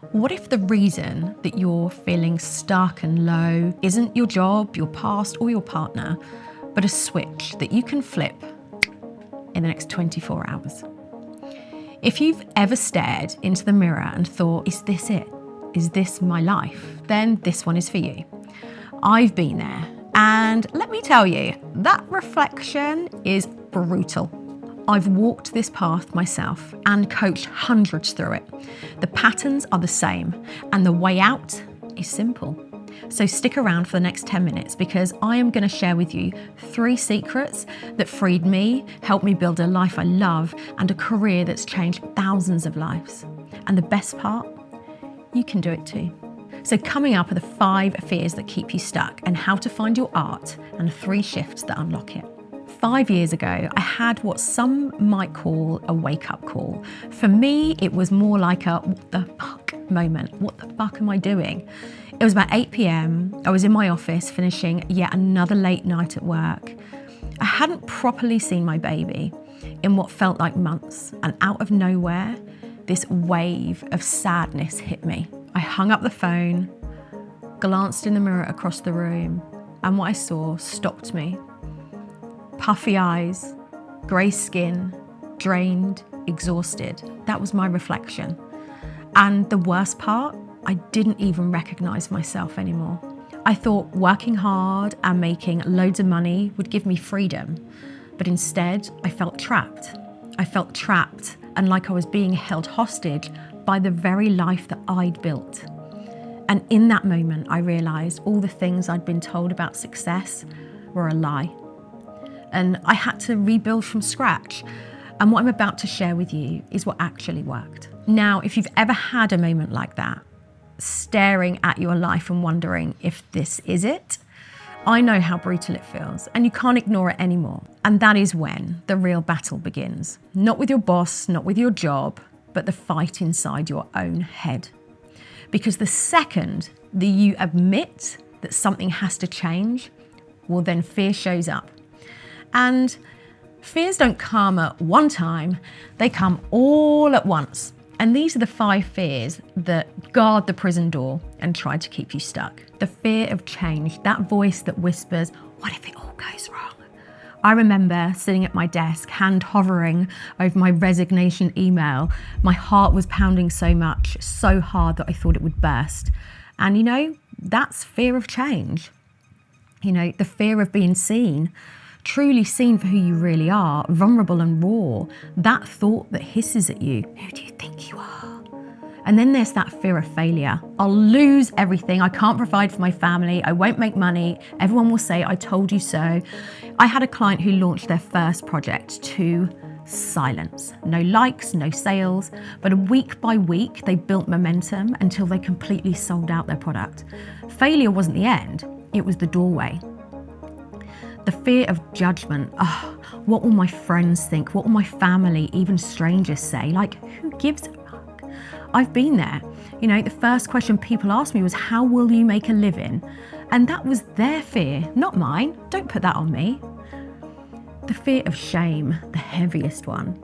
What if the reason that you're feeling stuck and low isn't your job, your past, or your partner, but a switch that you can flip in the next 24 hours? If you've ever stared into the mirror and thought, is this it? Is this my life? Then this one is for you. I've been there, and let me tell you, that reflection is brutal. I've walked this path myself and coached hundreds through it. The patterns are the same, and the way out is simple. So stick around for the next 10 minutes because I am going to share with you 3 secrets that freed me, helped me build a life I love, and a career that's changed thousands of lives. And the best part, you can do it too. So coming up are the 5 fears that keep you stuck and how to find your art and the 3 shifts that unlock it. 5 years ago, I had what some might call a wake-up call. For me, it was more like a what the fuck moment. What the fuck am I doing? It was about 8 p.m. I was in my office finishing yet another late night at work. I hadn't properly seen my baby in what felt like months, and out of nowhere, this wave of sadness hit me. I hung up the phone, glanced in the mirror across the room, and what I saw stopped me. Puffy eyes, grey skin, drained, exhausted. That was my reflection. And the worst part, I didn't even recognise myself anymore. I thought working hard and making loads of money would give me freedom. But instead, I felt trapped. I felt trapped and like I was being held hostage by the very life that I'd built. And in that moment, I realised all the things I'd been told about success were a lie. And I had to rebuild from scratch. And what I'm about to share with you is what actually worked. Now, if you've ever had a moment like that, staring at your life and wondering if this is it, I know how brutal it feels, and you can't ignore it anymore. And that is when the real battle begins. Not with your boss, not with your job, but the fight inside your own head. Because the second that you admit that something has to change, well, then fear shows up. And fears don't come at one time, they come all at once. And these are the 5 fears that guard the prison door and try to keep you stuck. The fear of change, that voice that whispers, what if it all goes wrong? I remember sitting at my desk, hand hovering over my resignation email. My heart was pounding so much, so hard that I thought it would burst. And you know, that's fear of change. You know, the fear of being seen. Truly seen for who you really are, vulnerable and raw, that thought that hisses at you, who do you think you are? And then there's that fear of failure. I'll lose everything, I can't provide for my family, I won't make money, everyone will say, I told you so. I had a client who launched their first project to silence. No likes, no sales, but week by week, they built momentum until they completely sold out their product. Failure wasn't the end, it was the doorway. The fear of judgment. Oh, what will my friends think? What will my family, even strangers say? Like, who gives a fuck? I've been there. You know, the first question people asked me was, how will you make a living? And that was their fear, not mine. Don't put that on me. The fear of shame, the heaviest one.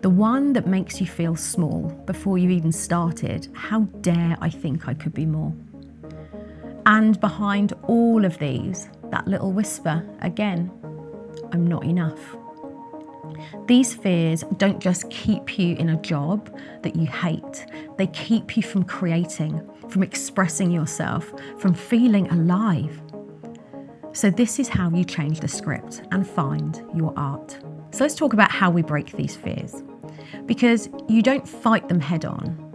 The one that makes you feel small before you even started. How dare I think I could be more? And behind all of these, that little whisper, again, I'm not enough. These fears don't just keep you in a job that you hate. They keep you from creating, from expressing yourself, from feeling alive. So this is how you change the script and find your art. So let's talk about how we break these fears. Because you don't fight them head on.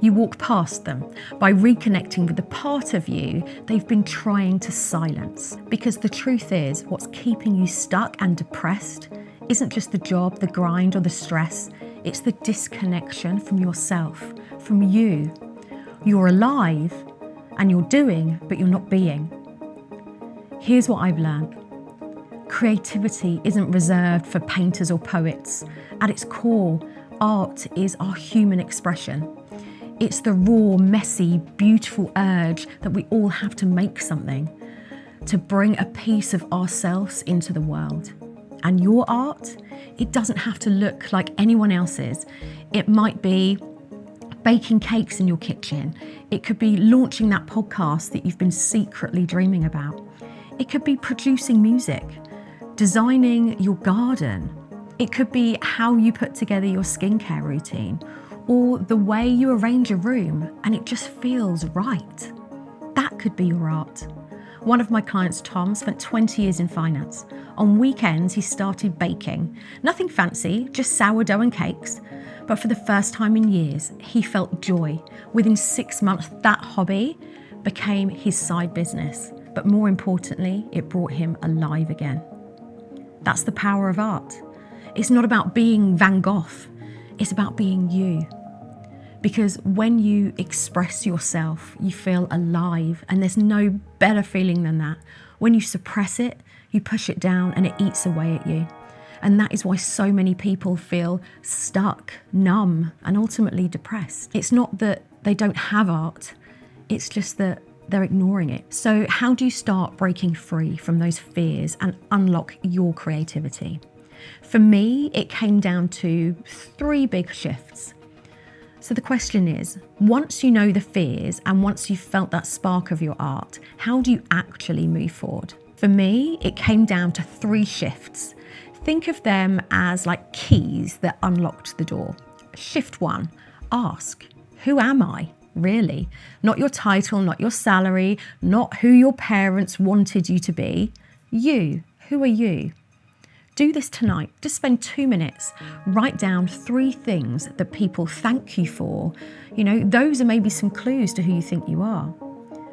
You walk past them by reconnecting with the part of you they've been trying to silence. Because the truth is, what's keeping you stuck and depressed isn't just the job, the grind, or the stress. It's the disconnection from yourself, from you. You're alive and you're doing, but you're not being. Here's what I've learned. Creativity isn't reserved for painters or poets. At its core, art is our human expression. It's the raw, messy, beautiful urge that we all have to make something, to bring a piece of ourselves into the world. And your art, it doesn't have to look like anyone else's. It might be baking cakes in your kitchen. It could be launching that podcast that you've been secretly dreaming about. It could be producing music, designing your garden. It could be how you put together your skincare routine, or the way you arrange a room and it just feels right. That could be your art. One of my clients, Tom, spent 20 years in finance. On weekends, he started baking. Nothing fancy, just sourdough and cakes. But for the first time in years, he felt joy. Within 6 months, that hobby became his side business. But more importantly, it brought him alive again. That's the power of art. It's not about being Van Gogh. It's about being you. Because when you express yourself, you feel alive, and there's no better feeling than that. When you suppress it, you push it down and it eats away at you. And that is why so many people feel stuck, numb, and ultimately depressed. It's not that they don't have art, it's just that they're ignoring it. So how do you start breaking free from those fears and unlock your creativity? For me, it came down to 3 big shifts. So the question is, once you know the fears and once you've felt that spark of your art, how do you actually move forward? For me, it came down to 3 shifts. Think of them as like keys that unlocked the door. Shift 1, ask, who am I? Really? Not your title, not your salary, not who your parents wanted you to be. You, who are you? Do this tonight. Just spend 2 minutes. Write down 3 things that people thank you for. Those are maybe some clues to who you think you are.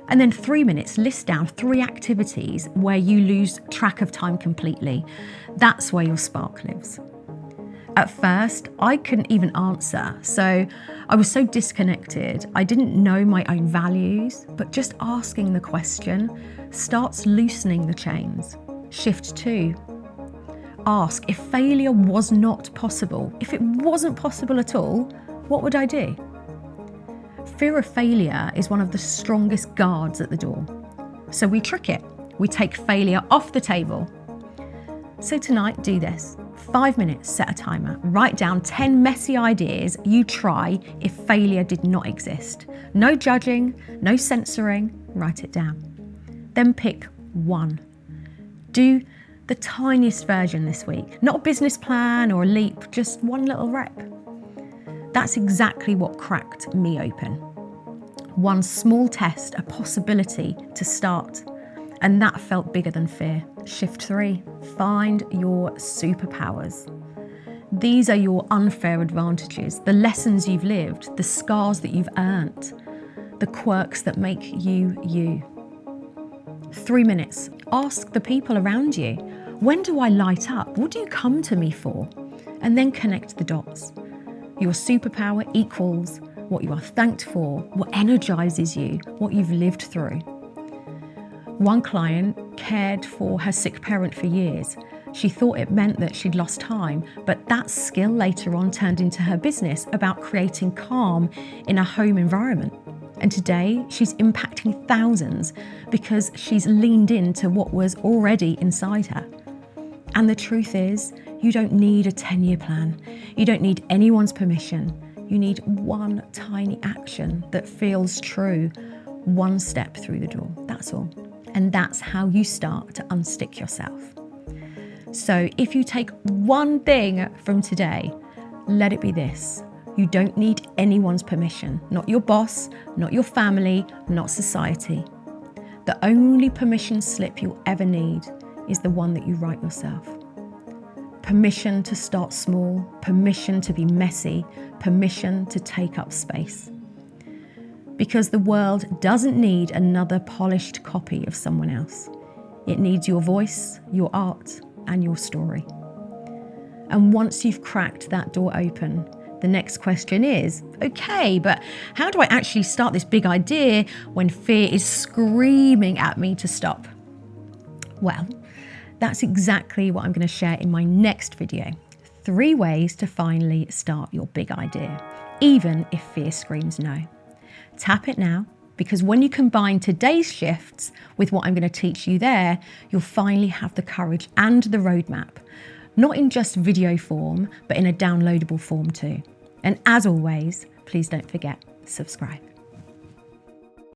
And then 3 minutes, list down 3 activities where you lose track of time completely. That's where your spark lives. At first, I couldn't even answer. So I was so disconnected. I didn't know my own values, but just asking the question starts loosening the chains. Shift 2. Ask, if failure was not possible, if it wasn't possible at all, what would I do? Fear of failure is one of the strongest guards at the door. So we trick it. We take failure off the table. So tonight, do this. 5 minutes, set a timer. Write down 10 messy ideas you try if failure did not exist. No judging, no censoring, write it down. Then pick 1. Do the tiniest version this week. Not a business plan or a leap, just 1 little rep. That's exactly what cracked me open. 1 small test, a possibility to start. And that felt bigger than fear. Shift 3, find your superpowers. These are your unfair advantages, the lessons you've lived, the scars that you've earned, the quirks that make you you. 3 minutes, ask the people around you, when do I light up? What do you come to me for? And then connect the dots. Your superpower equals what you are thanked for, what energizes you, what you've lived through. One client cared for her sick parent for years. She thought it meant that she'd lost time, but that skill later on turned into her business about creating calm in a home environment. And today, she's impacting thousands because she's leaned into what was already inside her. And the truth is, you don't need a 10-year plan. You don't need anyone's permission. You need 1 tiny action that feels true, 1 step through the door. That's all. And that's how you start to unstick yourself. So if you take 1 thing from today, let it be this. You don't need anyone's permission, not your boss, not your family, not society. The only permission slip you'll ever need is the one that you write yourself. Permission to start small, permission to be messy, permission to take up space. Because the world doesn't need another polished copy of someone else. It needs your voice, your art, and your story. And once you've cracked that door open, the next question is, okay, but how do I actually start this big idea when fear is screaming at me to stop? Well, that's exactly what I'm going to share in my next video. 3 ways to finally start your big idea, even if fear screams no. Tap it now, because when you combine today's shifts with what I'm going to teach you there, you'll finally have the courage and the roadmap, not in just video form, but in a downloadable form too. And as always, please don't forget, subscribe.